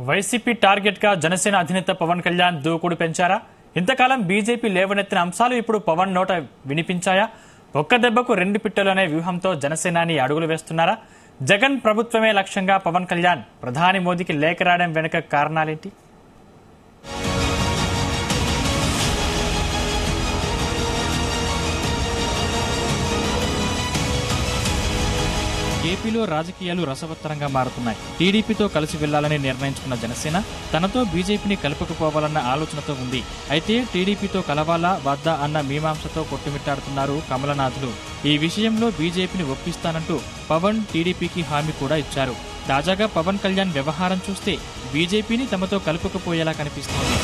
YCP target గా జనసేన అధినేత పవన్ కళ్యాణ్ దూకుడు పెంచారా? ఇంతకాలం బీజేపీ లేవనెత్తిన అంశాలు ఇప్పుడు పవన్ నోట వినిపించాయా? ఒక్క దెబ్బకు రెండు పిట్టలు అనే వ్యూహంతో జనసేనాని అడుగులు వేస్తున్నారా? జగన్ ప్రభుత్వమే లక్ష్యంగా పవన్ కళ్యాణ్ ప్రధాని మోదీకి లేఖ రాయడం వెనుక కారణాలేంటి? ఏపీలో రాజకీయాలు రసవత్తరంగా మారుతున్నాయి. టీడీపీతో కలిసి వెళ్లాలని నిర్ణయించుకున్న జనసేన తనతో బీజేపీని కలుపుకుపోవాలన్న ఆలోచనతో ఉంది. అయితే టీడీపీతో కలవాలా వద్దా అన్న మీమాంసతో కొట్టుమిట్టాడుతున్నారు కమలనాథులు. ఈ విషయంలో బీజేపీని ఒప్పిస్తానంటూ పవన్ టీడీపీకి హామీ కూడా ఇచ్చారు. తాజాగా పవన్ కళ్యాణ్ వ్యవహారం చూస్తే బీజేపీని తమతో కలుపుకుపోయేలా కనిపిస్తోంది.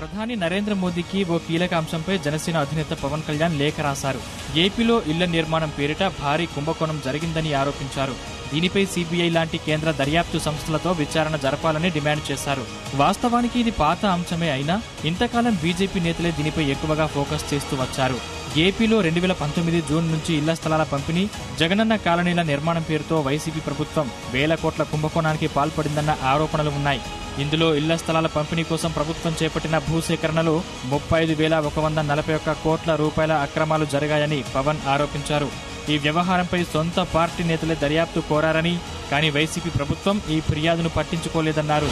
ప్రధాని నరేంద్ర మోదీకి ఓ కీలక అంశంపై జనసేన అధినేత పవన్ కళ్యాణ్ లేఖ రాశారు. ఏపీలో ఇళ్ల నిర్మాణం పేరిట భారీ కుంభకోణం జరిగిందని ఆరోపించారు. దీనిపై సీబీఐ లాంటి కేంద్ర దర్యాప్తు సంస్థలతో విచారణ జరపాలని డిమాండ్ చేశారు. వాస్తవానికి ఇది పాత అంశమే అయినా ఇంతకాలం బీజేపీ నేతలే దీనిపై ఎక్కువగా ఫోకస్ చేస్తూ వచ్చారు. ఏపీలో 2019 జూన్ నుంచి ఇళ్ల స్థలాల పంపిణీ, జగనన్న కాలనీల నిర్మాణం పేరుతో వైసీపీ ప్రభుత్వం వేల కోట్ల కుంభకోణానికి పాల్పడిందన్న ఆరోపణలు ఉన్నాయి. ఇందులో ఇళ్ల స్థలాల పంపిణీ కోసం ప్రభుత్వం చేపట్టిన భూసేకరణలో 35,141 కోట్ల రూపాయల అక్రమాలు జరిగాయని పవన్ ఆరోపించారు. ఈ వ్యవహారంపై సొంత పార్టీ నేతలే దర్యాప్తు కోరారని, కానీ వైసీపీ ప్రభుత్వం ఈ ఫిర్యాదును పట్టించుకోలేదన్నారు.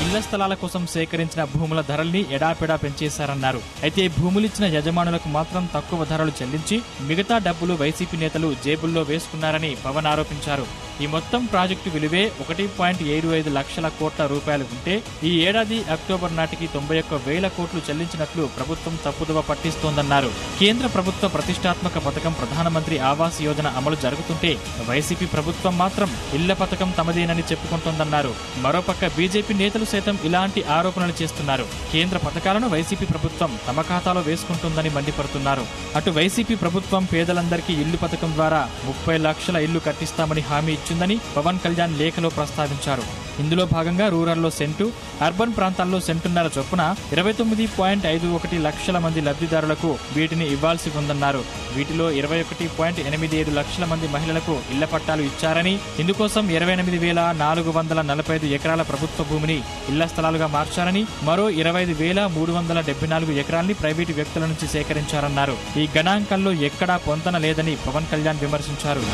ఇళ్ల స్థలాల కోసం సేకరించిన భూముల ధరల్ని ఎడాపెడా పెంచేశారన్నారు. అయితే భూములిచ్చిన యజమానులకు మాత్రం తక్కువ ధరలు చెల్లించి మిగతా డబ్బులు వైసీపీ నేతలు జేబుల్లో వేసుకున్నారని పవన్ ఆరోపించారు. ఈ మొత్తం ప్రాజెక్టు విలువే 1.75 లక్షల కోట్ల రూపాయలు ఉంటే ఈ ఏడాది అక్టోబర్ నాటికి 91,000 కోట్లు చెల్లించినట్లు ప్రభుత్వం తప్పుదోవ పట్టిస్తోందన్నారు. కేంద్ర ప్రభుత్వ ప్రతిష్టాత్మక పథకం ప్రధానమంత్రి ఆవాస్ యోజన అమలు జరుగుతుంటే వైసీపీ ప్రభుత్వం మాత్రం ఇళ్ల పథకం తమదేనని చెప్పుకుంటోందన్నారు. మరోపక్క బీజేపీ నేతలు సైతం ఇలాంటి ఆరోపణలు చేస్తున్నారు. కేంద్ర పథకాలను వైసీపీ ప్రభుత్వం తమ ఖాతాలో వేసుకుంటుందని మండిపడుతున్నారు. అటు వైసీపీ ప్రభుత్వం పేదలందరికీ ఇల్లు పథకం ద్వారా 30 లక్షల ఇల్లు కట్టిస్తామని హామీ ఇచ్చిందని పవన్ కళ్యాణ్ లేఖలో ప్రస్తావించారు. ఇందులో భాగంగా రూరల్లో సెంటు, అర్బన్ ప్రాంతాల్లో సెంటున్నర చొప్పున 29.51 లక్షల మంది లబ్ధిదారులకు వీటిని ఇవ్వాల్సి ఉందన్నారు. వీటిలో 21.85 లక్షల మంది మహిళలకు ఇళ్ల పట్టాలు ఇచ్చారని, ఇందుకోసం 28,445 ఎకరాల ప్రభుత్వ భూమిని ఇళ్ల స్థలాలుగా మార్చారని, మరో 25,374 ఎకరాల్ని ప్రైవేటు వ్యక్తుల నుంచి సేకరించారన్నారు. ఈ గణాంకాల్లో ఎక్కడా పొంతన లేదని పవన్ కళ్యాణ్ విమర్శించారు.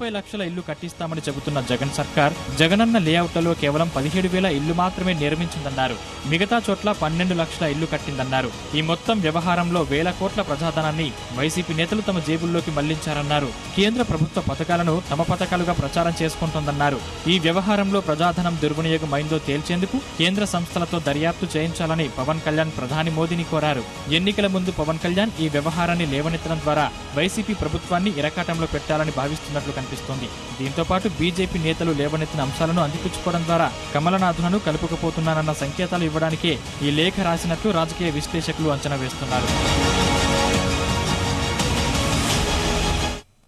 30 లక్షల ఇల్లు కట్టిస్తామని చెబుతున్న జగన్ సర్కార్ జగనన్న లేఅవుట్లలో కేవలం 17,000 ఇల్లు మాత్రమే నిర్మించిందన్నారు. మిగతా చోట్ల 12 లక్షల ఇల్లు కట్టిందన్నారు. ఈ మొత్తం వ్యవహారంలో వేల కోట్ల ప్రజాధనాన్ని వైసీపీ నేతలు తమ జేబుల్లోకి మళ్లించారన్నారు. కేంద్ర ప్రభుత్వ పథకాలను తమ పథకాలుగా ప్రచారం చేసుకుంటోందన్నారు. ఈ వ్యవహారంలో ప్రజాధనం దుర్వినియోగమైందో తేల్చేందుకు కేంద్ర సంస్థలతో దర్యాప్తు చేయించాలని పవన్ కళ్యాణ్ ప్రధాని మోదీని కోరారు. ఎన్నికల ముందు పవన్ కళ్యాణ్ ఈ వ్యవహారాన్ని లేవనెత్తడం ద్వారా వైసీపీ ప్రభుత్వాన్ని ఇరకాటంలో పెట్టాలని భావిస్తున్నట్లు కనిపిస్తోంది. దీంతో పాటు బీజేపీ నేతలు లేవనెత్తిన అంశాలను అందిపుచ్చుకోవడం ద్వారా కమలనాథులను కలుపుకుపోతున్నారన్న సంకేతాలు ఇవ్వడానికే ఈ లేఖ రాసినట్లు రాజకీయ విశ్లేషకులు అంచనా వేస్తున్నారు.